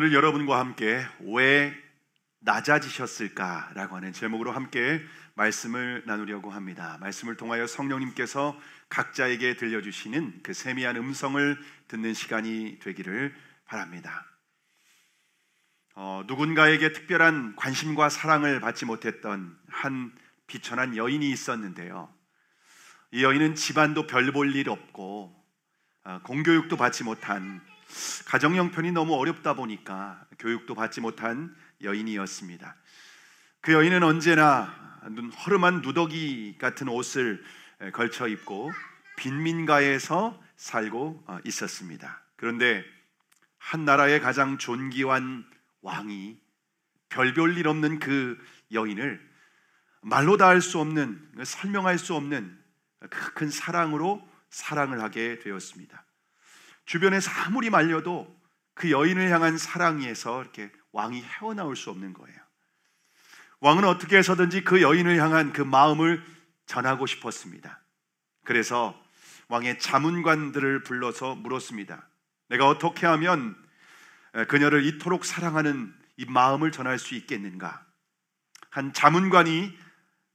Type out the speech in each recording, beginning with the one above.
오늘 여러분과 함께 왜 낮아지셨을까라고 하는 제목으로 함께 말씀을 나누려고 합니다. 말씀을 통하여 성령님께서 각자에게 들려주시는 그 세미한 음성을 듣는 시간이 되기를 바랍니다. 누군가에게 특별한 관심과 사랑을 받지 못했던 한 비천한 여인이 있었는데요. 이 여인은 집안도 별 볼 일 없고 공교육도 받지 못한, 가정 형편이 너무 어렵다 보니까 교육도 받지 못한 여인이었습니다. 그 여인은 언제나 허름한 누더기 같은 옷을 걸쳐 입고 빈민가에서 살고 있었습니다. 그런데 한 나라의 가장 존귀한 왕이 별 볼 일 없는 그 여인을 말로 다 할 수 없는, 설명할 수 없는 큰 사랑으로 사랑을 하게 되었습니다. 주변에서 아무리 말려도 그 여인을 향한 사랑에서 이렇게 왕이 헤어나올 수 없는 거예요. 왕은 어떻게 해서든지 그 여인을 향한 그 마음을 전하고 싶었습니다. 그래서 왕의 자문관들을 불러서 물었습니다. 내가 어떻게 하면 그녀를 이토록 사랑하는 이 마음을 전할 수 있겠는가? 한 자문관이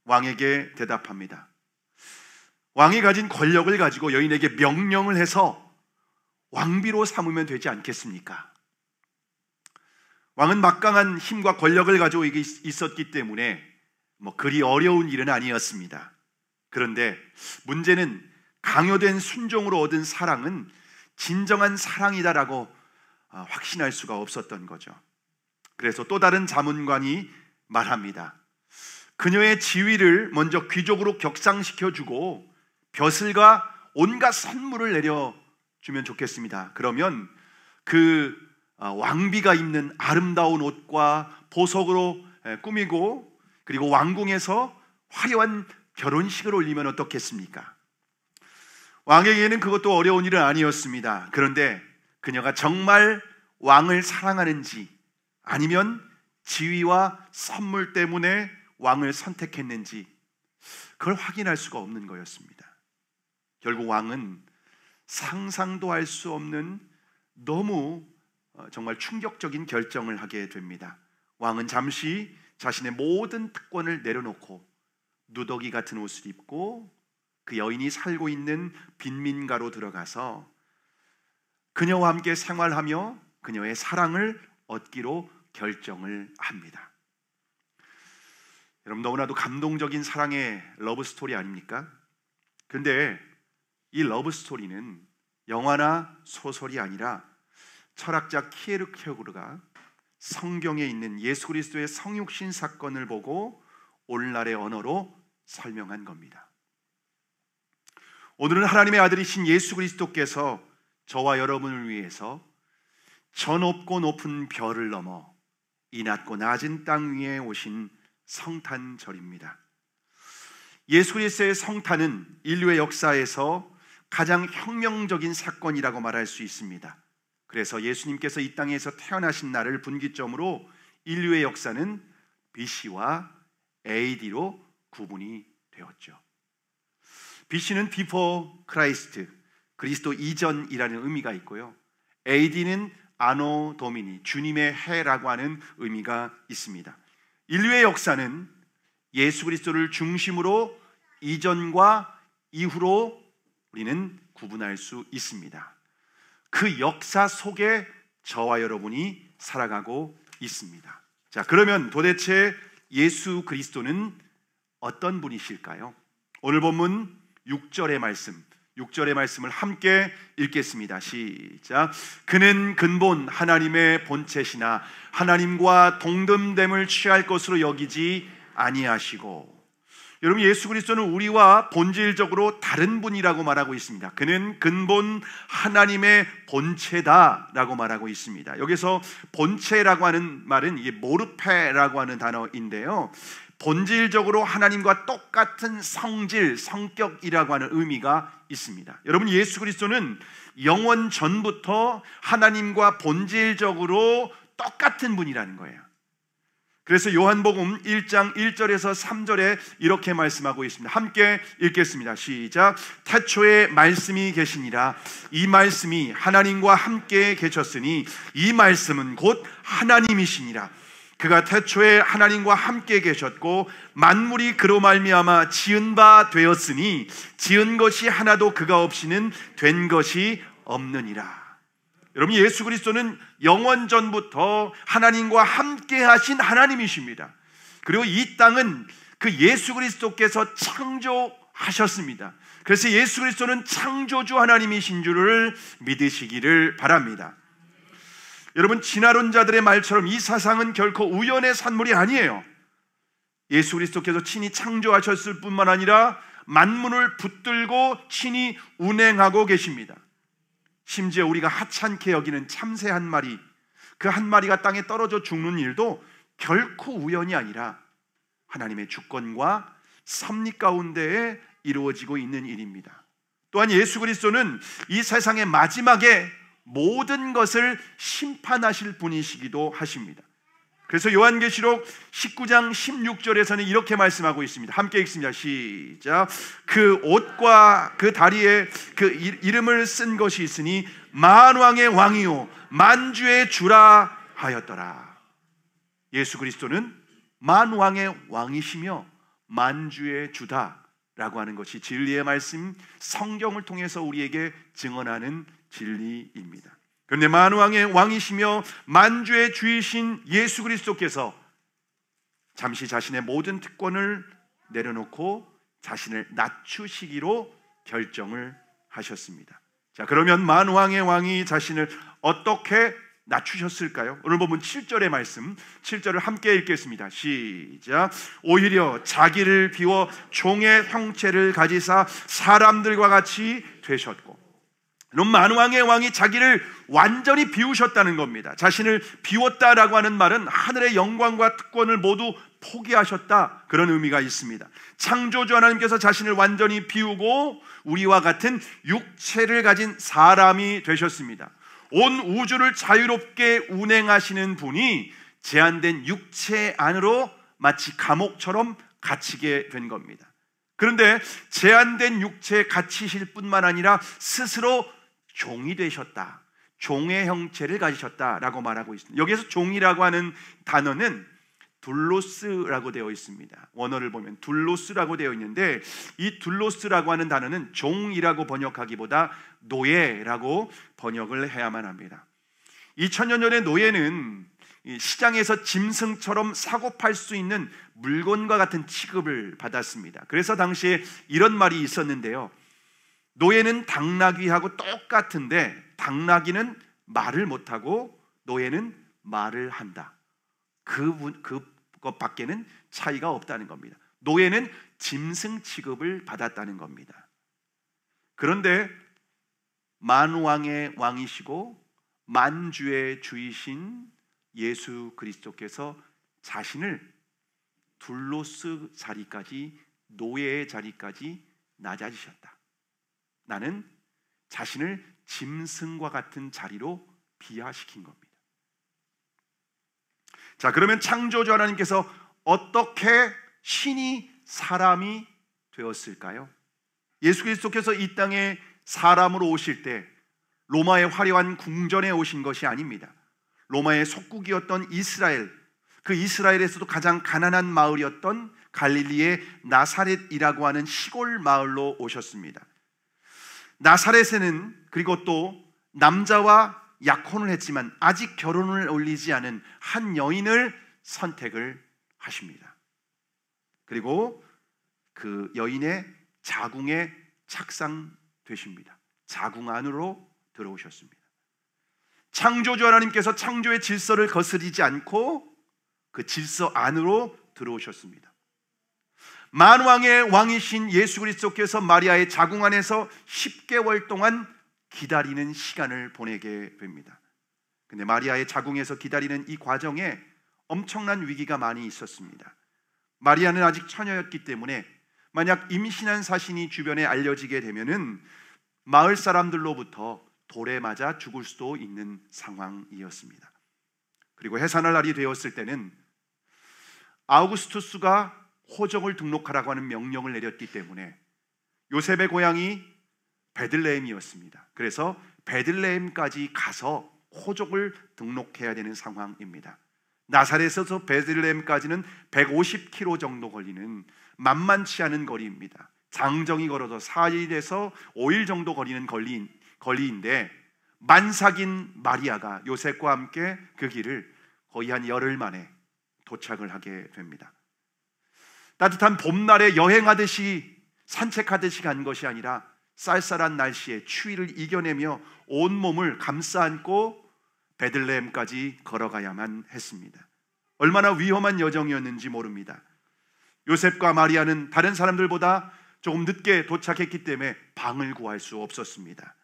왕에게 대답합니다. 왕이 가진 권력을 가지고 여인에게 명령을 해서 왕비로 삼으면 되지 않겠습니까? 왕은 막강한 힘과 권력을 가지고 있었기 때문에 그리 어려운 일은 아니었습니다. 그런데 문제는 강요된 순종으로 얻은 사랑은 진정한 사랑이다라고 확신할 수가 없었던 거죠. 그래서 또 다른 자문관이 말합니다. 그녀의 지위를 먼저 귀족으로 격상시켜주고 벼슬과 온갖 선물을 내려주면 좋겠습니다. 그러면 그 왕비가 입는 아름다운 옷과 보석으로 꾸미고 그리고 왕궁에서 화려한 결혼식을 올리면 어떻겠습니까? 왕에게는 그것도 어려운 일은 아니었습니다. 그런데 그녀가 정말 왕을 사랑하는지 아니면 지위와 선물 때문에 왕을 선택했는지 그걸 확인할 수가 없는 거였습니다. 결국 왕은 상상도 할 수 없는 너무 정말 충격적인 결정을 하게 됩니다. 왕은 잠시 자신의 모든 특권을 내려놓고 누더기 같은 옷을 입고 그 여인이 살고 있는 빈민가로 들어가서 그녀와 함께 생활하며 그녀의 사랑을 얻기로 결정을 합니다. 여러분, 너무나도 감동적인 사랑의 러브스토리 아닙니까? 그런데 이 러브스토리는 영화나 소설이 아니라 철학자 키에르케고르가 성경에 있는 예수 그리스도의 성육신 사건을 보고 오늘날의 언어로 설명한 겁니다. 오늘은 하나님의 아들이신 예수 그리스도께서 저와 여러분을 위해서 저 높고 높은 별을 넘어 이 낮고 낮은 땅 위에 오신 성탄절입니다. 예수 그리스도의 성탄은 인류의 역사에서 가장 혁명적인 사건이라고 말할 수 있습니다. 그래서 예수님께서 이 땅에서 태어나신 날을 분기점으로 인류의 역사는 BC와 AD로 구분이 되었죠. BC는 Before Christ, 그리스도 이전이라는 의미가 있고요. AD는 아노 도미니, 주님의 해라고 하는 의미가 있습니다. 인류의 역사는 예수 그리스도를 중심으로 이전과 이후로 우리는 구분할 수 있습니다. 그 역사 속에 저와 여러분이 살아가고 있습니다. 자, 그러면 도대체 예수 그리스도는 어떤 분이실까요? 오늘 본문 6절의 말씀을 함께 읽겠습니다. 시작. 그는 근본 하나님의 본체시나 하나님과 동등됨을 취할 것으로 여기지 아니하시고. 여러분, 예수 그리스도는 우리와 본질적으로 다른 분이라고 말하고 있습니다. 그는 근본 하나님의 본체다라고 말하고 있습니다. 여기서 본체라고 하는 말은 이게 모르페라고 하는 단어인데요, 본질적으로 하나님과 똑같은 성질, 성격이라고 하는 의미가 있습니다. 여러분, 예수 그리스도는 영원 전부터 하나님과 본질적으로 똑같은 분이라는 거예요. 그래서 요한복음 1장 1절에서 3절에 이렇게 말씀하고 있습니다. 함께 읽겠습니다. 시작. 태초에 말씀이 계시니라. 이 말씀이 하나님과 함께 계셨으니 이 말씀은 곧 하나님이시니라. 그가 태초에 하나님과 함께 계셨고 만물이 그로 말미암아 지은 바 되었으니 지은 것이 하나도 그가 없이는 된 것이 없느니라. 여러분, 예수 그리스도는 영원전부터 하나님과 함께 하신 하나님이십니다. 그리고 이 땅은 그 예수 그리스도께서 창조하셨습니다. 그래서 예수 그리스도는 창조주 하나님이신 줄을 믿으시기를 바랍니다. 여러분, 진화론자들의 말처럼 이 사상은 결코 우연의 산물이 아니에요. 예수 그리스도께서 친히 창조하셨을 뿐만 아니라 만물을 붙들고 친히 운행하고 계십니다. 심지어 우리가 하찮게 여기는 참새 한 마리, 그 한 마리가 땅에 떨어져 죽는 일도 결코 우연이 아니라 하나님의 주권과 섭리 가운데에 이루어지고 있는 일입니다. 또한 예수 그리스도는 이 세상의 마지막에 모든 것을 심판하실 분이시기도 하십니다. 그래서 요한계시록 19장 16절에서는 이렇게 말씀하고 있습니다. 함께 읽습니다. 시작. 그 옷과 그 다리에 그 이름을 쓴 것이 있으니 만왕의 왕이요 만주의 주라 하였더라. 예수 그리스도는 만왕의 왕이시며 만주의 주다라고 하는 것이 진리의 말씀, 성경을 통해서 우리에게 증언하는 진리입니다. 그런데 만왕의 왕이시며 만주의 주이신 예수 그리스도께서 잠시 자신의 모든 특권을 내려놓고 자신을 낮추시기로 결정을 하셨습니다. 자, 그러면 만왕의 왕이 자신을 어떻게 낮추셨을까요? 오늘 보면 7절의 말씀, 7절을 함께 읽겠습니다. 시작. 오히려 자기를 비워 종의 형체를 가지사 사람들과 같이 되셨고. 만왕의 왕이 자기를 완전히 비우셨다는 겁니다. 자신을 비웠다라고 하는 말은 하늘의 영광과 특권을 모두 포기하셨다, 그런 의미가 있습니다. 창조주 하나님께서 자신을 완전히 비우고 우리와 같은 육체를 가진 사람이 되셨습니다. 온 우주를 자유롭게 운행하시는 분이 제한된 육체 안으로 마치 감옥처럼 갇히게 된 겁니다. 그런데 제한된 육체에 갇히실 뿐만 아니라 스스로 종이 되셨다, 종의 형체를 가지셨다라고 말하고 있습니다. 여기에서 종이라고 하는 단어는 둘로스라고 되어 있습니다. 원어를 보면 둘로스라고 되어 있는데, 이 둘로스라고 하는 단어는 종이라고 번역하기보다 노예라고 번역을 해야만 합니다. 2000년 전의 노예는 시장에서 짐승처럼 사고 팔 수 있는 물건과 같은 취급을 받았습니다. 그래서 당시에 이런 말이 있었는데요. 노예는 당나귀하고 똑같은데 당나귀는 말을 못하고 노예는 말을 한다. 그것밖에는 차이가 없다는 겁니다. 노예는 짐승 취급을 받았다는 겁니다. 그런데 만왕의 왕이시고 만주의 주이신 예수 그리스도께서 자신을 둘로스 자리까지, 노예의 자리까지 낮아지셨다. 나는 자신을 짐승과 같은 자리로 비하시킨 겁니다. 자, 그러면 창조주 하나님께서 어떻게 신이 사람이 되었을까요? 예수 그리스도께서 이 땅에 사람으로 오실 때 로마의 화려한 궁전에 오신 것이 아닙니다. 로마의 속국이었던 이스라엘, 그 이스라엘에서도 가장 가난한 마을이었던 갈릴리의 나사렛이라고 하는 시골 마을로 오셨습니다. 나사렛에는 그리고 또 남자와 약혼을 했지만 아직 결혼을 올리지 않은 한 여인을 선택을 하십니다. 그리고 그 여인의 자궁에 착상되십니다. 자궁 안으로 들어오셨습니다. 창조주 하나님께서 창조의 질서를 거스르지 않고 그 질서 안으로 들어오셨습니다. 만왕의 왕이신 예수 그리스도께서 마리아의 자궁 안에서 10개월 동안 기다리는 시간을 보내게 됩니다. 근데 마리아의 자궁에서 기다리는 이 과정에 엄청난 위기가 많이 있었습니다. 마리아는 아직 처녀였기 때문에 만약 임신한 사실이 주변에 알려지게 되면은 마을 사람들로부터 돌에 맞아 죽을 수도 있는 상황이었습니다. 그리고 해산할 날이 되었을 때는 아우구스투스가 호적을 등록하라고 하는 명령을 내렸기 때문에 요셉의 고향이 베들레헴이었습니다. 그래서 베들레헴까지 가서 호적을 등록해야 되는 상황입니다. 나사렛에서 베들레헴까지는 150km 정도 걸리는 만만치 않은 거리입니다. 장정이 걸어서 4일에서 5일 정도 걸리는 거리인데 만삭인 마리아가 요셉과 함께 그 길을 거의 한 열흘 만에 도착을 하게 됩니다. 따뜻한 봄날에 여행하듯이 산책하듯이 간 것이 아니라 쌀쌀한 날씨에 추위를 이겨내며 온몸을 감싸 안고 베들레헴까지 걸어가야만 했습니다. 얼마나 위험한 여정이었는지 모릅니다. 요셉과 마리아는 다른 사람들보다 조금 늦게 도착했기 때문에 방을 구할 수 없었습니다.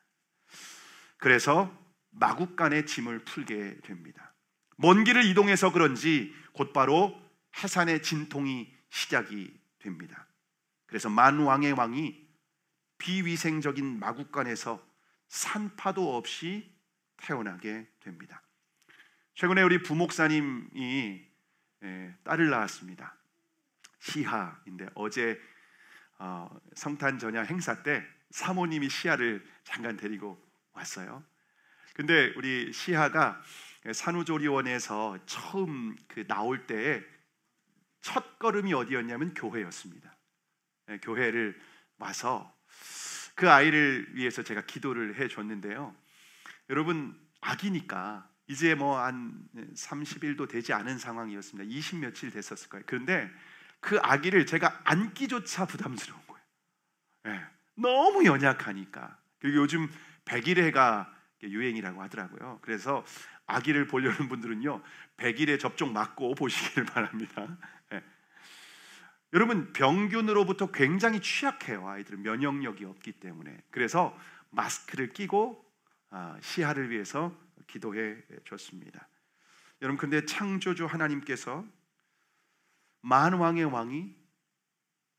그래서 마구간에 짐을 풀게 됩니다. 먼 길을 이동해서 그런지 곧바로 해산의 진통이 시작이 됩니다. 그래서 만왕의 왕이 비위생적인 마구간에서 산파도 없이 태어나게 됩니다. 최근에 우리 부목사님이 딸을 낳았습니다. 시하인데 어제 성탄 전야 행사 때 사모님이 시하를 잠깐 데리고 왔어요. 근데 우리 시하가 산후조리원에서 처음 나올 때에 첫 걸음이 어디였냐면 교회였습니다. 교회를 와서 그 아이를 위해서 제가 기도를 해줬는데요. 여러분, 아기니까 이제 뭐 한 30일도 되지 않은 상황이었습니다. 20 며칠 됐었을 거예요. 그런데 그 아기를 제가 안기조차 부담스러운 거예요. 너무 연약하니까. 그리고 요즘 100일애가 유행이라고 하더라고요. 그래서 아기를 보려는 분들은요 100일에 접종 맞고 보시기를 바랍니다. 여러분, 병균으로부터 굉장히 취약해요. 아이들은 면역력이 없기 때문에. 그래서 마스크를 끼고 시하를 위해서 기도해 줬습니다. 여러분, 근데 창조주 하나님께서 만왕의 왕이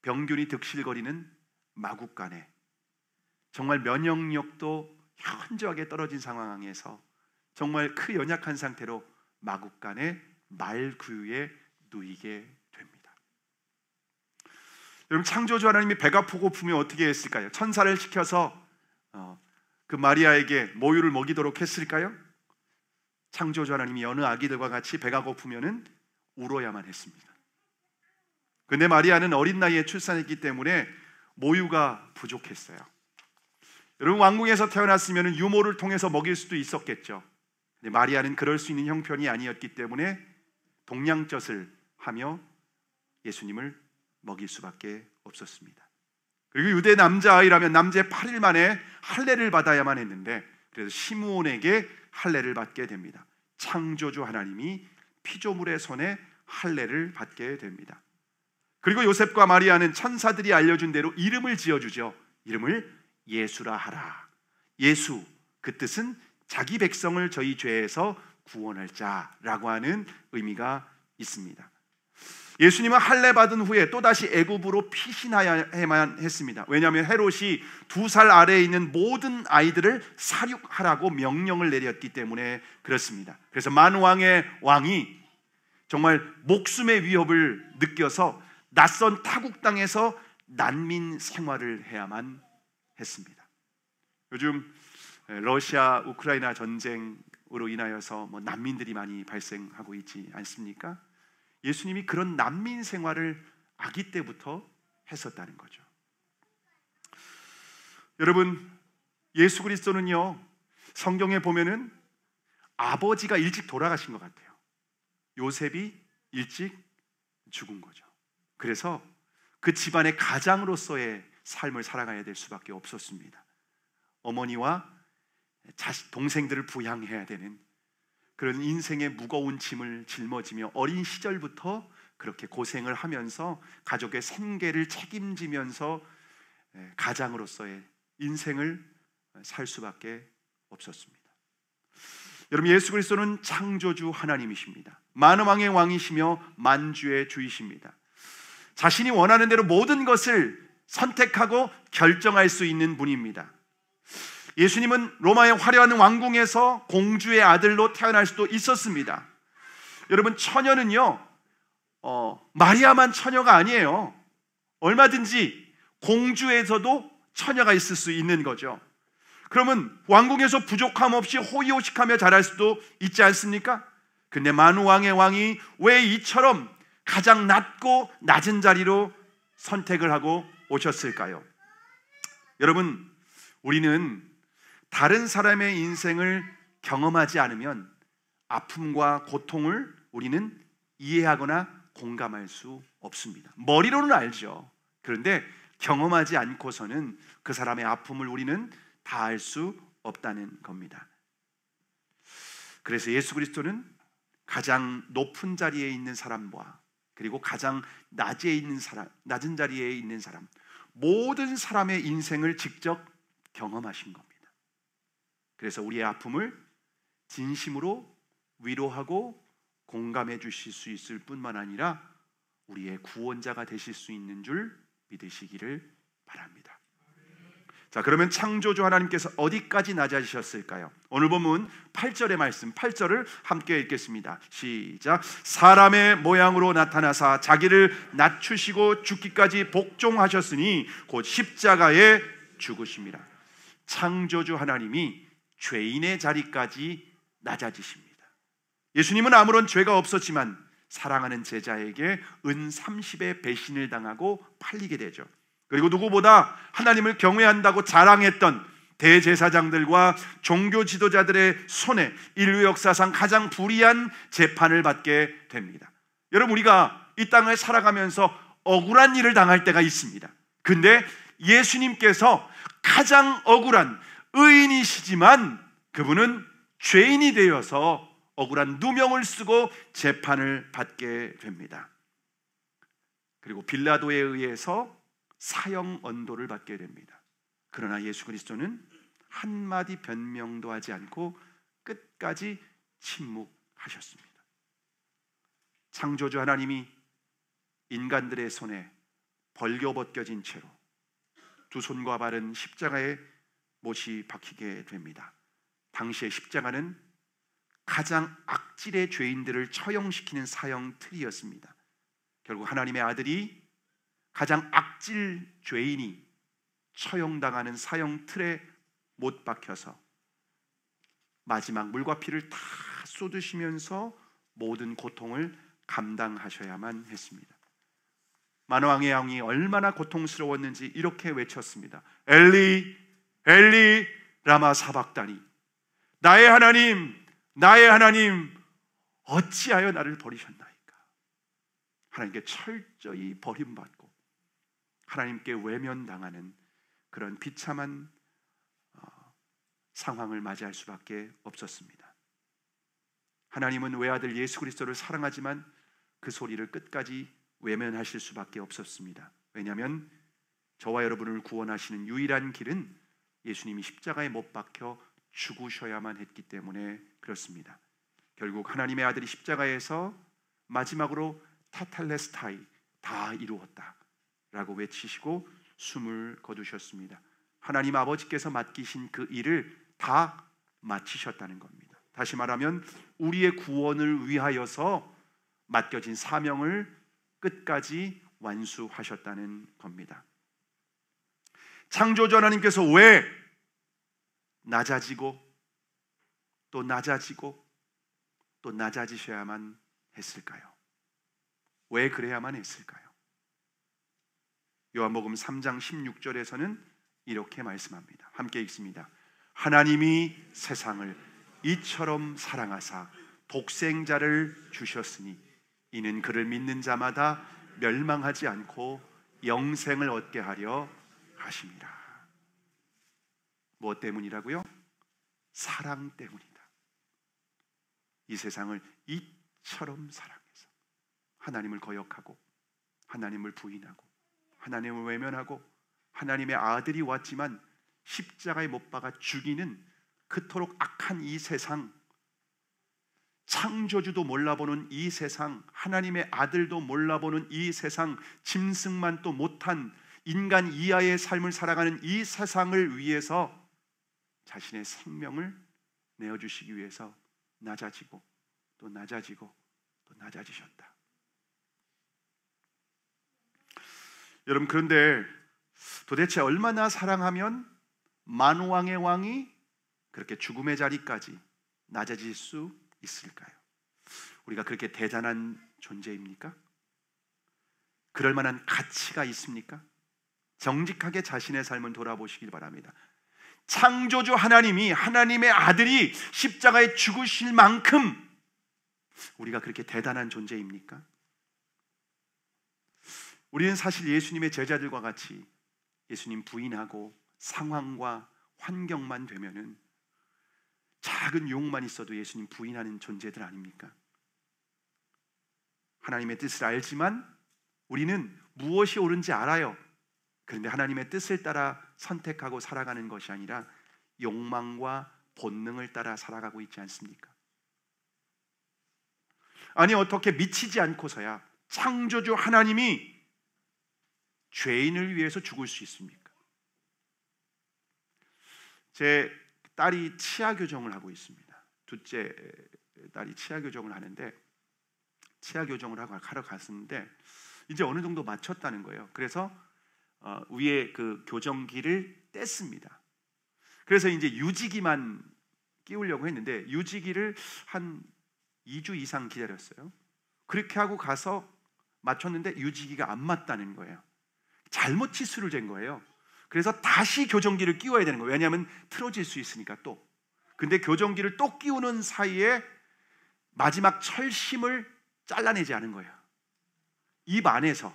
병균이 득실거리는 마구간에 정말 면역력도 현저하게 떨어진 상황에서 정말 연약한 상태로 마구간에 말구유에 누이게 됩니다. 여러분, 창조주 하나님이 배가 고프면 어떻게 했을까요? 천사를 시켜서 그 마리아에게 모유를 먹이도록 했을까요? 창조주 하나님이 여느 아기들과 같이 배가 고프면은 울어야만 했습니다. 근데 마리아는 어린 나이에 출산했기 때문에 모유가 부족했어요. 여러분, 왕궁에서 태어났으면 유모를 통해서 먹일 수도 있었겠죠. 근데 마리아는 그럴 수 있는 형편이 아니었기 때문에 동양젖을 하며 예수님을 먹일 수밖에 없었습니다. 그리고 유대 남자아이라면 남제 8일 만에 할례를 받아야만 했는데 그래서 시므온에게 할례를 받게 됩니다. 창조주 하나님이 피조물의 손에 할례를 받게 됩니다. 그리고 요셉과 마리아는 천사들이 알려준 대로 이름을 지어주죠. 이름을 예수라 하라. 예수, 그 뜻은 자기 백성을 저희 죄에서 구원할 자라고 하는 의미가 있습니다. 예수님은 할례 받은 후에 또다시 애굽으로 피신해야만 했습니다. 왜냐하면 헤롯이 2살 아래에 있는 모든 아이들을 살육하라고 명령을 내렸기 때문에 그렇습니다. 그래서 만왕의 왕이 정말 목숨의 위협을 느껴서 낯선 타국 땅에서 난민 생활을 해야만 했습니다. 요즘 러시아 우크라이나 전쟁으로 인하여서 난민들이 많이 발생하고 있지 않습니까? 예수님이 그런 난민 생활을 아기 때부터 했었다는 거죠. 여러분, 예수 그리스도는요 성경에 보면은 아버지가 일찍 돌아가신 것 같아요. 요셉이 일찍 죽은 거죠. 그래서 그 집안의 가장으로서의 삶을 살아가야 될 수밖에 없었습니다. 어머니와 동생들을 부양해야 되는 그런 인생의 무거운 짐을 짊어지며 어린 시절부터 그렇게 고생을 하면서 가족의 생계를 책임지면서 가장으로서의 인생을 살 수밖에 없었습니다. 여러분, 예수 그리스도는 창조주 하나님이십니다. 만왕의 왕이시며 만주의 주이십니다. 자신이 원하는 대로 모든 것을 선택하고 결정할 수 있는 분입니다. 예수님은 로마의 화려한 왕궁에서 공주의 아들로 태어날 수도 있었습니다. 여러분, 처녀는요 마리아만 처녀가 아니에요. 얼마든지 공주에서도 처녀가 있을 수 있는 거죠. 그러면 왕궁에서 부족함 없이 호의호식하며 자랄 수도 있지 않습니까? 근데 만왕의 왕이 왜 이처럼 가장 낮고 낮은 자리로 선택을 하고 오셨을까요? 여러분, 우리는 다른 사람의 인생을 경험하지 않으면 아픔과 고통을 우리는 이해하거나 공감할 수 없습니다. 머리로는 알죠. 그런데 경험하지 않고서는 그 사람의 아픔을 우리는 다 알 수 없다는 겁니다. 그래서 예수 그리스도는 가장 높은 자리에 있는 사람과 그리고 가장 낮은 자리에 있는 사람, 모든 사람의 인생을 직접 경험하신 겁니다. 그래서 우리의 아픔을 진심으로 위로하고 공감해 주실 수 있을 뿐만 아니라 우리의 구원자가 되실 수 있는 줄 믿으시기를 바랍니다. 자, 그러면 창조주 하나님께서 어디까지 낮아지셨을까요? 오늘 본문 8절의 말씀, 8절을 함께 읽겠습니다. 시작. 사람의 모양으로 나타나사 자기를 낮추시고 죽기까지 복종하셨으니 곧 십자가에 죽으심이라. 창조주 하나님이 죄인의 자리까지 낮아지십니다. 예수님은 아무런 죄가 없었지만 사랑하는 제자에게 은 30의 배신을 당하고 팔리게 되죠. 그리고 누구보다 하나님을 경외한다고 자랑했던 대제사장들과 종교 지도자들의 손에 인류 역사상 가장 불의한 재판을 받게 됩니다. 여러분, 우리가 이 땅을 살아가면서 억울한 일을 당할 때가 있습니다. 근데 예수님께서 가장 억울한 의인이시지만 그분은 죄인이 되어서 억울한 누명을 쓰고 재판을 받게 됩니다. 그리고 빌라도에 의해서 사형 언도를 받게 됩니다. 그러나 예수 그리스도는 한마디 변명도 하지 않고 끝까지 침묵하셨습니다. 창조주 하나님이 인간들의 손에 벌겨벗겨진 채로 두 손과 발은 십자가에 못이 박히게 됩니다. 당시의 십자가는 가장 악질의 죄인들을 처형시키는 사형 틀이었습니다. 결국 하나님의 아들이 가장 악질 죄인이 처형당하는 사형 틀에 못 박혀서 마지막 물과 피를 다 쏟으시면서 모든 고통을 감당하셔야만 했습니다. 만왕의 왕이 얼마나 고통스러웠는지 이렇게 외쳤습니다. 엘리 엘리 라마 사박다니, 나의 하나님 나의 하나님 어찌하여 나를 버리셨나이까. 하나님께 철저히 버림받고 하나님께 외면당하는 그런 비참한 상황을 맞이할 수밖에 없었습니다. 하나님은 외아들 예수 그리스도를 사랑하지만 그 소리를 끝까지 외면하실 수밖에 없었습니다. 왜냐하면 저와 여러분을 구원하시는 유일한 길은 예수님이 십자가에 못 박혀 죽으셔야만 했기 때문에 그렇습니다. 결국 하나님의 아들이 십자가에서 마지막으로 타탈레스타이, 다 이루었다 라고 외치시고 숨을 거두셨습니다. 하나님 아버지께서 맡기신 그 일을 다 마치셨다는 겁니다. 다시 말하면 우리의 구원을 위하여서 맡겨진 사명을 끝까지 완수하셨다는 겁니다. 창조주 하나님께서 왜 낮아지고 또 낮아지고 또 낮아지셔야만 했을까요? 왜 그래야만 했을까요? 요한복음 3장 16절에서는 이렇게 말씀합니다. 함께 읽습니다. 하나님이 세상을 이처럼 사랑하사 독생자를 주셨으니 이는 그를 믿는 자마다 멸망하지 않고 영생을 얻게 하려 하심이라. 무엇 때문이라고요? 사랑 때문이다. 이 세상을 이처럼 사랑해서 하나님을 거역하고 하나님을 부인하고 하나님을 외면하고 하나님의 아들이 왔지만 십자가에 못 박아 죽이는 그토록 악한 이 세상, 창조주도 몰라보는 이 세상, 하나님의 아들도 몰라보는 이 세상, 짐승만 또 못한 인간 이하의 삶을 살아가는 이 세상을 위해서 자신의 생명을 내어주시기 위해서 낮아지고 또 낮아지고 또 낮아지셨다. 여러분, 그런데 도대체 얼마나 사랑하면 만왕의 왕이 그렇게 죽음의 자리까지 낮아질 수 있을까요? 우리가 그렇게 대단한 존재입니까? 그럴 만한 가치가 있습니까? 정직하게 자신의 삶을 돌아보시길 바랍니다. 창조주 하나님이, 하나님의 아들이 십자가에 죽으실 만큼 우리가 그렇게 대단한 존재입니까? 우리는 사실 예수님의 제자들과 같이 예수님 부인하고 상황과 환경만 되면은, 작은 유혹만 있어도 예수님 부인하는 존재들 아닙니까? 하나님의 뜻을 알지만 우리는 무엇이 옳은지 알아요. 그런데 하나님의 뜻을 따라 선택하고 살아가는 것이 아니라 욕망과 본능을 따라 살아가고 있지 않습니까? 아니, 어떻게 미치지 않고서야 창조주 하나님이 죄인을 위해서 죽을 수 있습니까? 제 딸이 치아 교정을 하고 있습니다. 둘째 딸이 치아 교정을 하는데, 치아 교정을 하러 갔었는데 이제 어느 정도 마쳤다는 거예요. 그래서 위에 그 교정기를 뗐습니다. 그래서 이제 유지기만 끼우려고 했는데 유지기를 한 2주 이상 기다렸어요. 그렇게 하고 가서 맞췄는데 유지기가 안 맞다는 거예요. 잘못 치수를 잰 거예요. 그래서 다시 교정기를 끼워야 되는 거예요. 왜냐하면 틀어질 수 있으니까 또. 근데 교정기를 또 끼우는 사이에 마지막 철심을 잘라내지 않은 거예요. 입 안에서.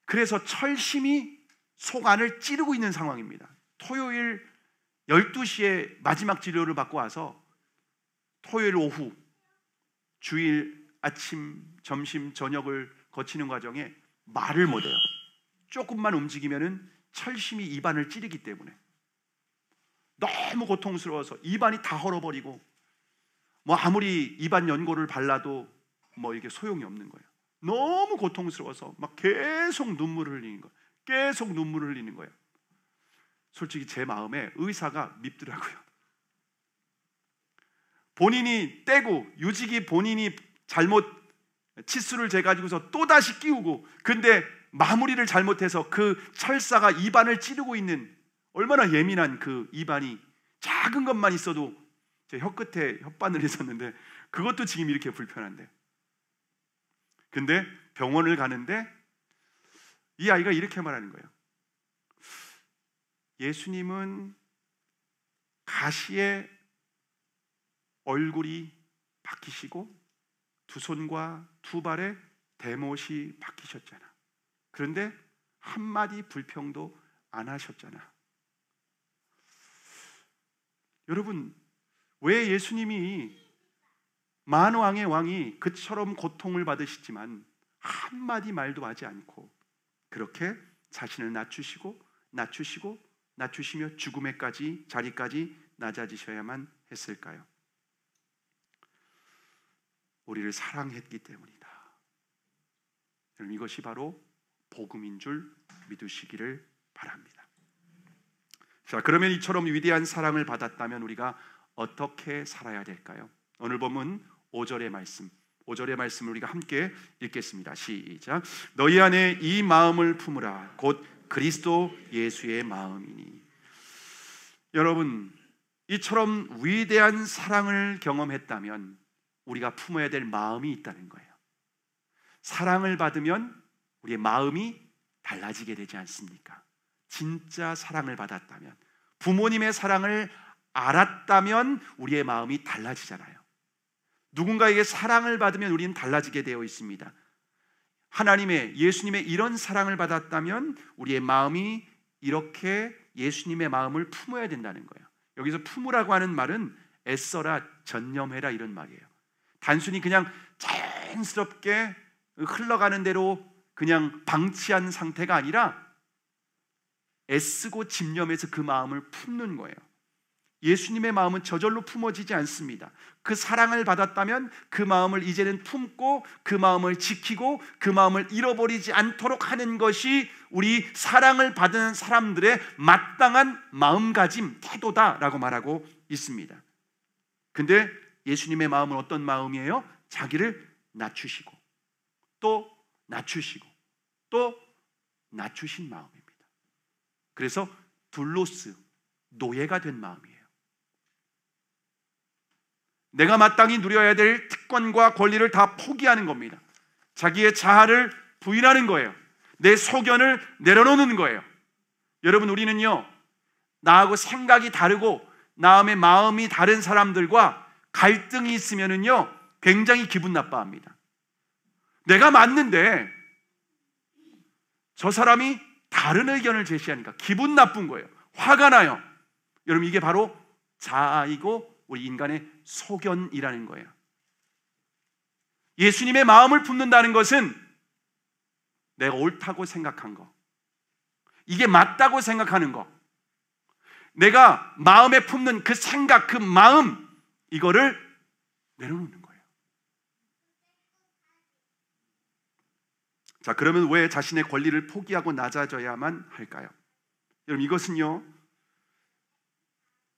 그래서 철심이 속 안을 찌르고 있는 상황입니다. 토요일 12시에 마지막 진료를 받고 와서 토요일 오후, 주일 아침, 점심, 저녁을 거치는 과정에 말을 못해요. 조금만 움직이면은 철심이 입안을 찌르기 때문에 너무 고통스러워서 입안이 다 얼어버리고, 뭐 아무리 입안 연고를 발라도 뭐 이게 소용이 없는 거예요. 너무 고통스러워서 막 계속 눈물을 흘리는 거예요. 계속 눈물을 흘리는 거예요. 솔직히 제 마음에 의사가 밉더라고요. 본인이 떼고 유지기 본인이 잘못 치수를 재가지고서 또 다시 끼우고, 근데 마무리를 잘못해서 그 철사가 입안을 찌르고 있는, 얼마나 예민한 그 입안이, 작은 것만 있어도 제 혀 끝에 혓바늘 있었는데 그것도 지금 이렇게 불편한데. 근데 병원을 가는데 이 아이가 이렇게 말하는 거예요. 예수님은 가시에 얼굴이 박히시고 두 손과 두 발에 대못이 박히셨잖아. 그런데 한마디 불평도 안 하셨잖아. 여러분, 왜 예수님이 만왕의 왕이 그처럼 고통을 받으시지만 한마디 말도 하지 않고 그렇게 자신을 낮추시며 죽음에까지, 자리까지 낮아지셔야만 했을까요? 우리를 사랑했기 때문이다. 여러분, 이것이 바로 복음인 줄 믿으시기를 바랍니다. 자, 그러면 이처럼 위대한 사랑을 받았다면 우리가 어떻게 살아야 될까요? 오늘 본문 5절의 말씀을 우리가 함께 읽겠습니다. 시작. 너희 안에 이 마음을 품으라. 곧 그리스도 예수의 마음이니. 여러분, 이처럼 위대한 사랑을 경험했다면 우리가 품어야 될 마음이 있다는 거예요. 사랑을 받으면 우리의 마음이 달라지게 되지 않습니까? 진짜 사랑을 받았다면, 부모님의 사랑을 알았다면 우리의 마음이 달라지잖아요. 누군가에게 사랑을 받으면 우리는 달라지게 되어 있습니다. 하나님의, 예수님의 이런 사랑을 받았다면 우리의 마음이 이렇게 예수님의 마음을 품어야 된다는 거예요. 여기서 품으라고 하는 말은 애써라, 전념해라 이런 말이에요. 단순히 그냥 자연스럽게 흘러가는 대로 그냥 방치한 상태가 아니라 애쓰고 집념해서 그 마음을 품는 거예요. 예수님의 마음은 저절로 품어지지 않습니다. 그 사랑을 받았다면 그 마음을 이제는 품고 그 마음을 지키고 그 마음을 잃어버리지 않도록 하는 것이 우리 사랑을 받은 사람들의 마땅한 마음가짐, 태도다라고 말하고 있습니다. 근데 예수님의 마음은 어떤 마음이에요? 자기를 낮추시고 또 낮추시고 또 낮추신 마음입니다. 그래서 둘로스, 노예가 된 마음이에요. 내가 마땅히 누려야 될 특권과 권리를 다 포기하는 겁니다. 자기의 자아를 부인하는 거예요. 내 소견을 내려놓는 거예요. 여러분, 우리는요, 나하고 생각이 다르고 나의 마음이 다른 사람들과 갈등이 있으면은요, 굉장히 기분 나빠합니다. 내가 맞는데 저 사람이 다른 의견을 제시하니까 기분 나쁜 거예요. 화가 나요. 여러분, 이게 바로 자아이고 우리 인간의 소견이라는 거예요. 예수님의 마음을 품는다는 것은 내가 옳다고 생각한 거, 이게 맞다고 생각하는 거, 내가 마음에 품는 그 생각, 그 마음, 이거를 내려놓는 거예요. 자, 그러면 왜 자신의 권리를 포기하고 낮아져야만 할까요? 여러분, 이것은요,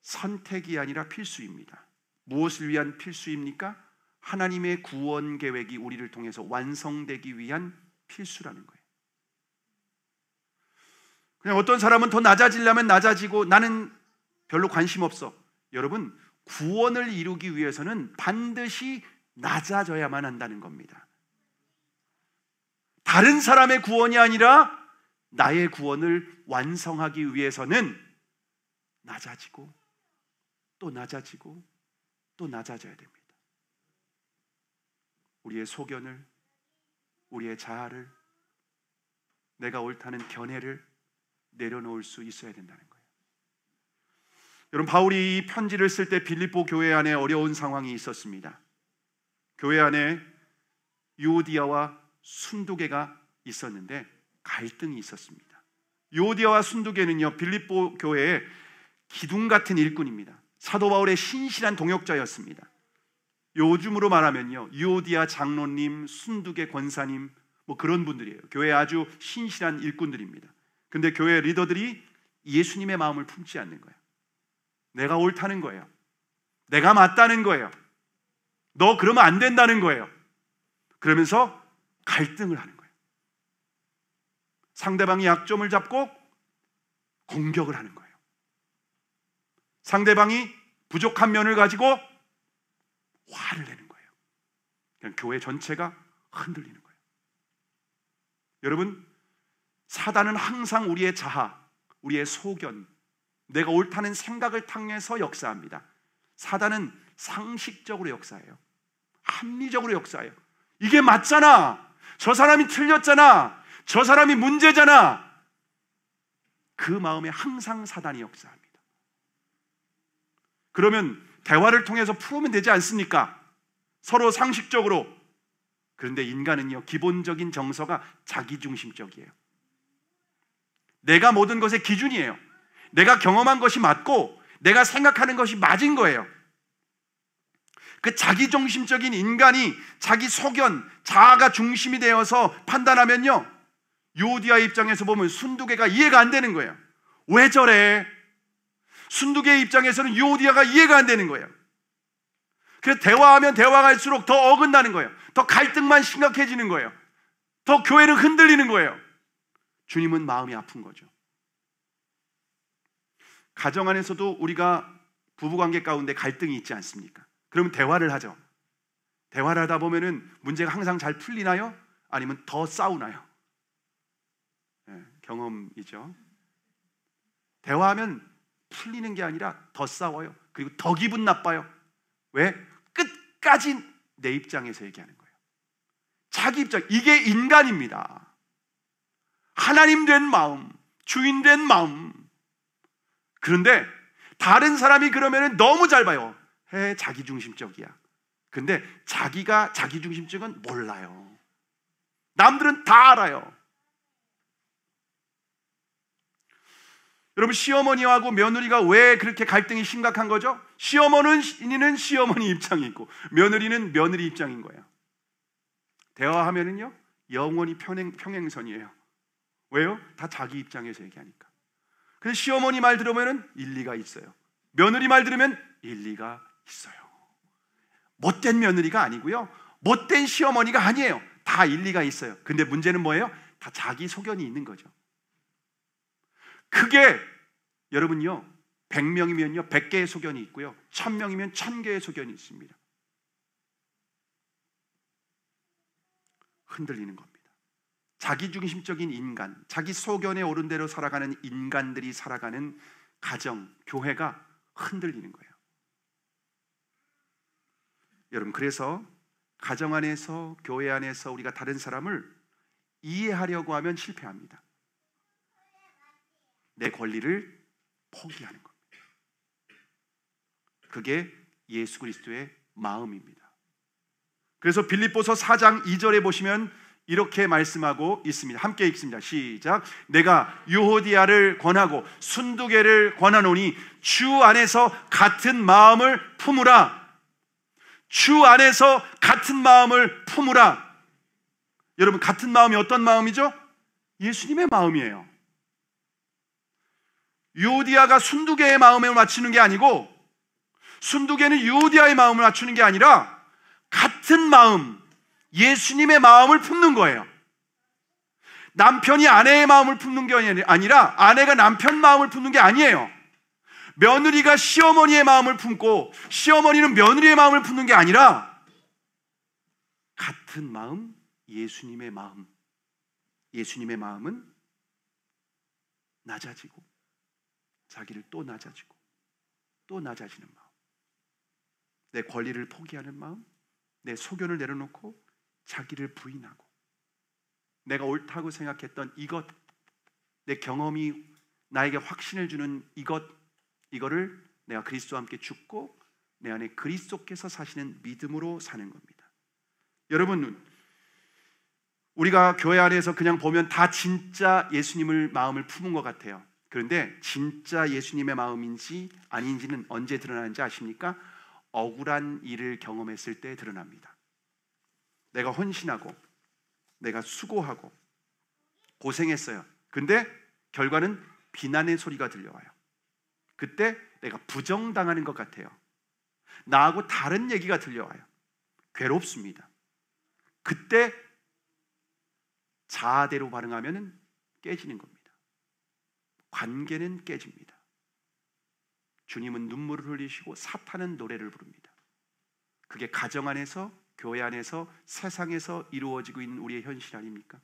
선택이 아니라 필수입니다. 무엇을 위한 필수입니까? 하나님의 구원 계획이 우리를 통해서 완성되기 위한 필수라는 거예요. 그냥 어떤 사람은 더 낮아지려면 낮아지고 나는 별로 관심 없어. 여러분, 구원을 이루기 위해서는 반드시 낮아져야만 한다는 겁니다. 다른 사람의 구원이 아니라 나의 구원을 완성하기 위해서는 낮아지고 또 낮아지고 또 낮아져야 됩니다. 우리의 소견을, 우리의 자아를, 내가 옳다는 견해를 내려놓을 수 있어야 된다는 거예요. 여러분, 바울이 이 편지를 쓸 때 빌립보 교회 안에 어려운 상황이 있었습니다. 교회 안에 유오디아와 순두개가 있었는데 갈등이 있었습니다. 유오디아와 순두개는요, 빌립보 교회의 기둥 같은 일꾼입니다. 사도 바울의 신실한 동역자였습니다. 요즘으로 말하면요, 유오디아 장로님, 순두개 권사님, 뭐 그런 분들이에요. 교회에 아주 신실한 일꾼들입니다. 근데 교회 리더들이 예수님의 마음을 품지 않는 거예요. 내가 옳다는 거예요. 내가 맞다는 거예요. 너 그러면 안 된다는 거예요. 그러면서 갈등을 하는 거예요. 상대방이 약점을 잡고 공격을 하는 거예요. 상대방이 부족한 면을 가지고 화를 내는 거예요. 그냥 교회 전체가 흔들리는 거예요. 여러분, 사단은 항상 우리의 자아, 우리의 소견, 내가 옳다는 생각을 통해서 역사합니다. 사단은 상식적으로 역사해요. 합리적으로 역사해요. 이게 맞잖아. 저 사람이 틀렸잖아. 저 사람이 문제잖아. 그 마음에 항상 사단이 역사합니다. 그러면 대화를 통해서 풀으면 되지 않습니까? 서로 상식적으로. 그런데 인간은요, 기본적인 정서가 자기중심적이에요. 내가 모든 것의 기준이에요. 내가 경험한 것이 맞고 내가 생각하는 것이 맞은 거예요. 그 자기중심적인 인간이 자기 소견, 자아가 중심이 되어서 판단하면요, 유오디아 입장에서 보면 순두개가 이해가 안 되는 거예요. 왜 저래? 순두개의 입장에서는 유오디아가 이해가 안 되는 거예요. 그래서 대화하면 대화할수록 더 어긋나는 거예요. 더 갈등만 심각해지는 거예요. 더 교회는 흔들리는 거예요. 주님은 마음이 아픈 거죠. 가정 안에서도 우리가 부부관계 가운데 갈등이 있지 않습니까? 그러면 대화를 하죠. 대화를 하다 보면은 문제가 항상 잘 풀리나요? 아니면 더 싸우나요? 네, 경험이죠. 대화하면 풀리는 게 아니라 더 싸워요. 그리고 더 기분 나빠요. 왜? 끝까지 내 입장에서 얘기하는 거예요. 자기 입장. 이게 인간입니다. 하나님 된 마음, 주인 된 마음. 그런데 다른 사람이 그러면 너무 잘 봐요. 자기중심적이야. 근데 자기가 자기중심적은 몰라요. 남들은 다 알아요. 여러분, 시어머니하고 며느리가 왜 그렇게 갈등이 심각한 거죠? 시어머니는 시어머니 입장이 있고 며느리는 며느리 입장인 거예요. 대화하면은요, 영원히 평행선이에요. 왜요? 다 자기 입장에서 얘기하니까. 그래서 시어머니 말 들으면은 일리가 있어요. 며느리 말 들으면 일리가 있어요. 못된 며느리가 아니고요, 못된 시어머니가 아니에요. 다 일리가 있어요. 근데 문제는 뭐예요? 다 자기 소견이 있는 거죠. 그게 여러분요, 100명이면요 100개의 소견이 있고요, 1000명이면 1000개의 소견이 있습니다. 흔들리는 겁니다. 자기중심적인 인간, 자기 소견에 오른 대로 살아가는 인간들이 살아가는 가정, 교회가 흔들리는 거예요. 여러분, 그래서 가정 안에서, 교회 안에서 우리가 다른 사람을 이해하려고 하면 실패합니다. 내 권리를 포기하는 겁니다. 그게 예수 그리스도의 마음입니다. 그래서 빌립보서 4장 2절에 보시면 이렇게 말씀하고 있습니다. 함께 읽습니다. 시작. 내가 유오디아를 권하고 순두계를 권하노니 주 안에서 같은 마음을 품으라. 주 안에서 같은 마음을 품으라. 여러분, 같은 마음이 어떤 마음이죠? 예수님의 마음이에요. 유오디아가 순두계의 마음에 맞추는 게 아니고, 순두계는 유오디아의 마음을 맞추는 게 아니라 같은 마음, 예수님의 마음을 품는 거예요. 남편이 아내의 마음을 품는 게 아니라 아내가 남편 마음을 품는 게 아니에요. 며느리가 시어머니의 마음을 품고 시어머니는 며느리의 마음을 품는 게 아니라 같은 마음, 예수님의 마음. 예수님의 마음은 낮아지고 자기를 또 낮아지고 또 낮아지는 마음, 내 권리를 포기하는 마음, 내 소견을 내려놓고 자기를 부인하고 내가 옳다고 생각했던 이것, 내 경험이 나에게 확신을 주는 이거를 내가 그리스도와 함께 죽고 내 안에 그리스도께서 사시는 믿음으로 사는 겁니다. 여러분, 우리가 교회 안에서 그냥 보면 다 진짜 예수님을 마음을 품은 것 같아요. 그런데 진짜 예수님의 마음인지 아닌지는 언제 드러나는지 아십니까? 억울한 일을 경험했을 때 드러납니다. 내가 헌신하고 내가 수고하고 고생했어요. 근데 결과는 비난의 소리가 들려와요. 그때 내가 부정당하는 것 같아요. 나하고 다른 얘기가 들려와요. 괴롭습니다. 그때 자아대로 반응하면 깨지는 겁니다. 관계는 깨집니다. 주님은 눈물을 흘리시고 사탄은 노래를 부릅니다. 그게 가정 안에서, 교회 안에서, 세상에서 이루어지고 있는 우리의 현실 아닙니까?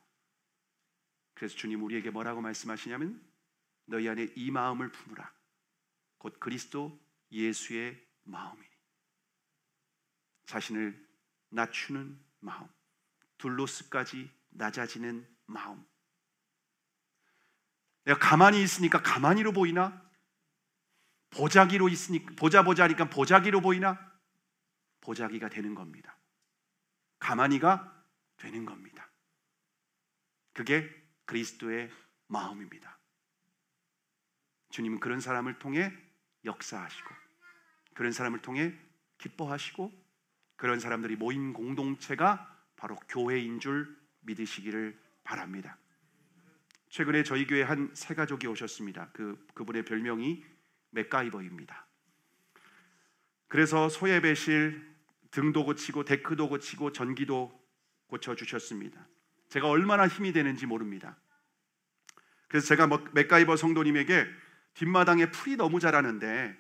그래서 주님 우리에게 뭐라고 말씀하시냐면 너희 안에 이 마음을 품으라. 곧 그리스도 예수의 마음이니. 자신을 낮추는 마음, 둘로스까지 낮아지는 마음. 내가 가만히 있으니까 가만히로 보이나? 보자기로 있으니까 보자니까 보자기로 보이나? 보자기가 되는 겁니다. 가만히가 되는 겁니다. 그게 그리스도의 마음입니다. 주님은 그런 사람을 통해 역사하시고 그런 사람을 통해 기뻐하시고 그런 사람들이 모인 공동체가 바로 교회인 줄 믿으시기를 바랍니다. 최근에 저희 교회 한 세 가족이 오셨습니다. 그분의 별명이 맥가이버입니다. 그래서 소예배실 등도 고치고 데크도 고치고 전기도 고쳐주셨습니다. 제가 얼마나 힘이 되는지 모릅니다. 그래서 제가 맥가이버 성도님에게 뒷마당에 풀이 너무 자라는데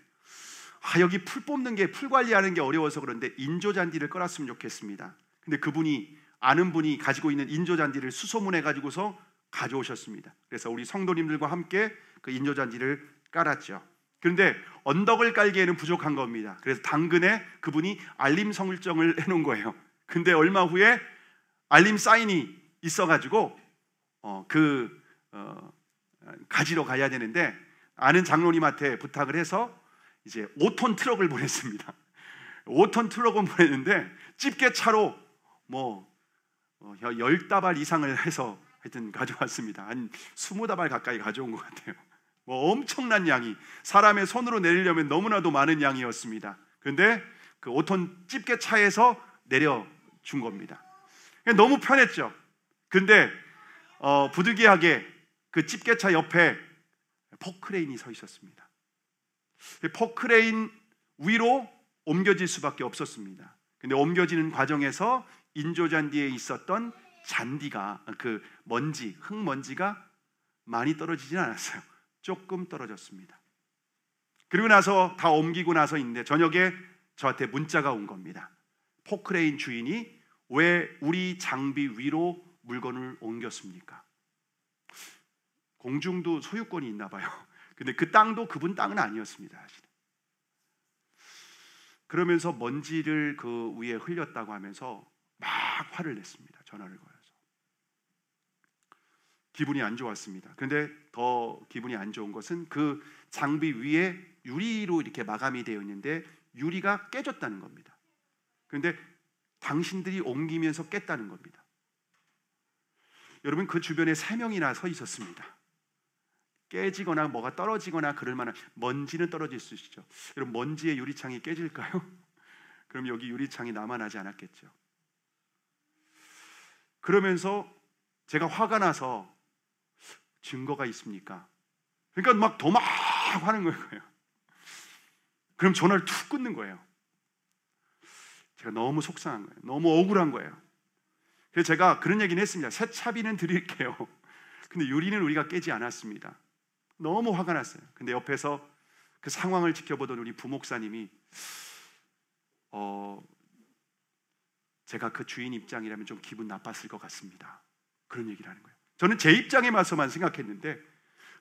여기 풀 뽑는 게, 풀 관리하는 게 어려워서 그런데 인조잔디를 깔았으면 좋겠습니다. 근데 그분이, 아는 분이 가지고 있는 인조잔디를 수소문해 가지고서 가져오셨습니다. 그래서 우리 성도님들과 함께 그 인조잔디를 깔았죠. 그런데 언덕을 깔기에는 부족한 겁니다. 그래서 당근에 그분이 알림 설정을 해놓은 거예요. 근데 얼마 후에 알림 사인이 있어가지고 가지러 가야 되는데 아는 장로님한테 부탁을 해서 이제 5톤 트럭을 보냈습니다. 5톤 트럭은 보냈는데 집게차로 10다발 이상을 해서 하여튼 가져왔습니다. 한 20다발 가까이 가져온 것 같아요. 엄청난 양이, 사람의 손으로 내리려면 너무나도 많은 양이었습니다. 그런데 그 5톤 집게차에서 내려준 겁니다. 너무 편했죠. 근데 부득이하게 그 집게차 옆에 포크레인이 서 있었습니다. 포크레인 위로 옮겨질 수밖에 없었습니다. 근데 옮겨지는 과정에서 인조잔디에 있었던 잔디가 그 먼지, 흙먼지가 많이 떨어지진 않았어요. 조금 떨어졌습니다. 그리고 나서 다 옮기고 나서인데 저녁에 저한테 문자가 온 겁니다. 포크레인 주인이 왜 우리 장비 위로 물건을 옮겼습니까? 공중도 소유권이 있나 봐요. 근데 그 땅도 그분 땅은 아니었습니다. 사실. 그러면서 먼지를 그 위에 흘렸다고 하면서 막 화를 냈습니다. 전화를 걸어서. 기분이 안 좋았습니다. 그런데 더 기분이 안 좋은 것은 그 장비 위에 유리로 이렇게 마감이 되어 있는데 유리가 깨졌다는 겁니다. 그런데 당신들이 옮기면서 깼다는 겁니다. 여러분, 그 주변에 3명이나 서 있었습니다. 깨지거나 뭐가 떨어지거나 그럴 만한, 먼지는 떨어질 수 있죠. 여러분, 먼지에 유리창이 깨질까요? 그럼 여기 유리창이 남아나지 않았겠죠. 그러면서 제가 화가 나서 증거가 있습니까? 그러니까 막 더 막 화는 거예요. 그럼 전화를 툭 끊는 거예요. 제가 너무 속상한 거예요. 너무 억울한 거예요. 그래서 제가 그런 얘기는 했습니다. 새 차비는 드릴게요. 근데 유리는 우리가 깨지 않았습니다. 너무 화가 났어요. 근데 옆에서 그 상황을 지켜보던 우리 부목사님이 제가 그 주인 입장이라면 좀 기분 나빴을 것 같습니다. 그런 얘기를 하는 거예요. 저는 제 입장에 맞서만 생각했는데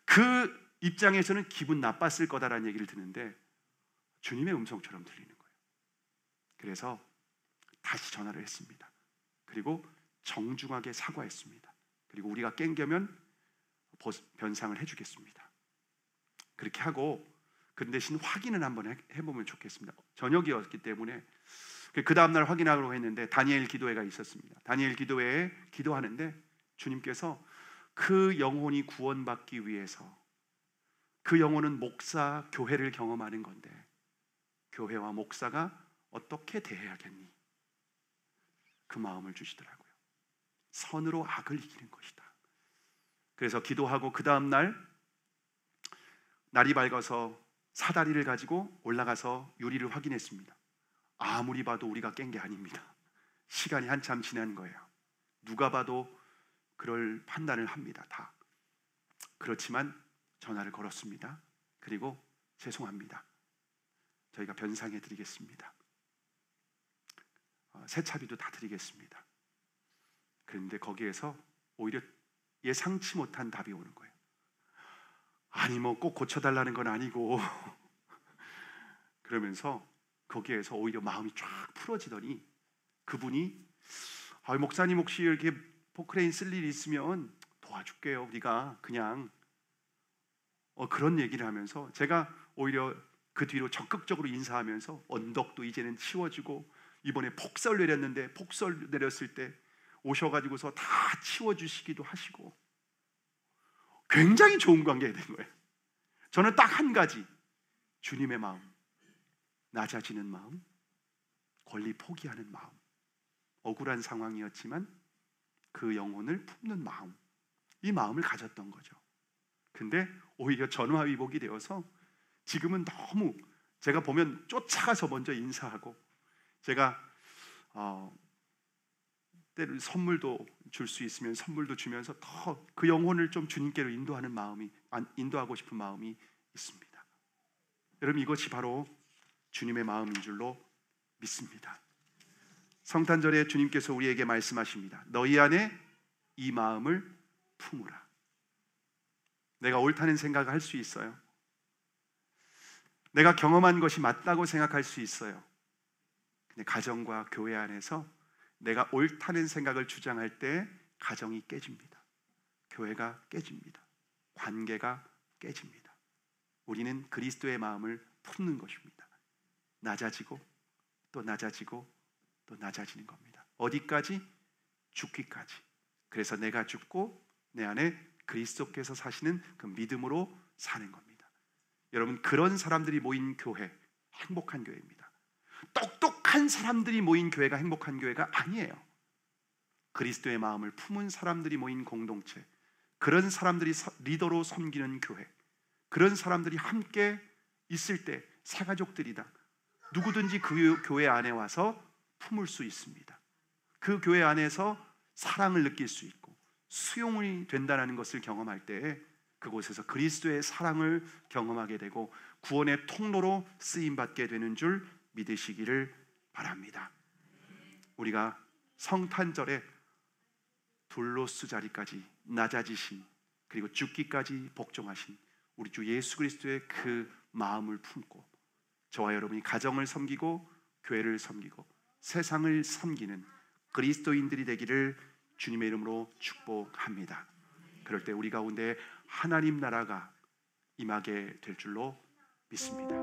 그 입장에서는 기분 나빴을 거다라는 얘기를 듣는데 주님의 음성처럼 들리는 거예요. 그래서 다시 전화를 했습니다. 그리고 정중하게 사과했습니다. 그리고 우리가 깽겨면 변상을 해주겠습니다. 그렇게 하고 그 대신 확인을 한번 해보면 좋겠습니다. 저녁이었기 때문에 그 다음날 확인하려고 했는데 다니엘 기도회가 있었습니다. 다니엘 기도회에 기도하는데 주님께서 그 영혼이 구원받기 위해서, 그 영혼은 목사, 교회를 경험하는 건데 교회와 목사가 어떻게 대해야겠니? 그 마음을 주시더라고요. 선으로 악을 이기는 것이다. 그래서 기도하고 그 다음날 날이 밝아서 사다리를 가지고 올라가서 유리를 확인했습니다. 아무리 봐도 우리가 깬 게 아닙니다. 시간이 한참 지난 거예요. 누가 봐도 그럴 판단을 합니다. 다. 그렇지만 전화를 걸었습니다. 그리고 죄송합니다. 저희가 변상해 드리겠습니다. 세차비도 다 드리겠습니다. 그런데 거기에서 오히려 예상치 못한 답이 오는 거예요. 아니 뭐 꼭 고쳐달라는 건 아니고 그러면서 거기에서 오히려 마음이 쫙 풀어지더니 그분이 목사님 혹시 이렇게 포크레인 쓸 일이 있으면 도와줄게요. 우리가 그냥 그런 얘기를 하면서 제가 오히려 그 뒤로 적극적으로 인사하면서 언덕도 이제는 치워주고 이번에 폭설 내렸는데 폭설 내렸을 때 오셔가지고서 다 치워주시기도 하시고 굉장히 좋은 관계가 된 거예요. 저는 딱 한 가지, 주님의 마음, 낮아지는 마음, 권리 포기하는 마음, 억울한 상황이었지만 그 영혼을 품는 마음, 이 마음을 가졌던 거죠. 근데 오히려 전화위복이 되어서 지금은 너무 제가 보면 쫓아가서 먼저 인사하고 제가 때로 선물도 줄 수 있으면 선물도 주면서 더 그 영혼을 좀 주님께로 인도하는 마음이, 인도하고 싶은 마음이 있습니다. 여러분, 이것이 바로 주님의 마음인 줄로 믿습니다. 성탄절에 주님께서 우리에게 말씀하십니다. 너희 안에 이 마음을 품으라. 내가 옳다는 생각을 할 수 있어요. 내가 경험한 것이 맞다고 생각할 수 있어요. 근데 가정과 교회 안에서 내가 옳다는 생각을 주장할 때 가정이 깨집니다. 교회가 깨집니다. 관계가 깨집니다. 우리는 그리스도의 마음을 품는 것입니다. 낮아지고 또 낮아지고 또 낮아지는 겁니다. 어디까지? 죽기까지. 그래서 내가 죽고 내 안에 그리스도께서 사시는 그 믿음으로 사는 겁니다. 여러분, 그런 사람들이 모인 교회, 행복한 교회입니다. 똑똑한 사람들이 모인 교회가 행복한 교회가 아니에요. 그리스도의 마음을 품은 사람들이 모인 공동체, 그런 사람들이 리더로 섬기는 교회, 그런 사람들이 함께 있을 때 새가족들이다. 누구든지 그 교회 안에 와서 품을 수 있습니다. 그 교회 안에서 사랑을 느낄 수 있고 수용이 된다는 것을 경험할 때에 그곳에서 그리스도의 사랑을 경험하게 되고 구원의 통로로 쓰임받게 되는 줄 믿으시기를 바랍니다. 우리가 성탄절에 둘로스 자리까지 낮아지신, 그리고 죽기까지 복종하신 우리 주 예수 그리스도의 그 마음을 품고 저와 여러분이 가정을 섬기고 교회를 섬기고 세상을 섬기는 그리스도인들이 되기를 주님의 이름으로 축복합니다. 그럴 때 우리 가운데 하나님 나라가 임하게 될 줄로 믿습니다.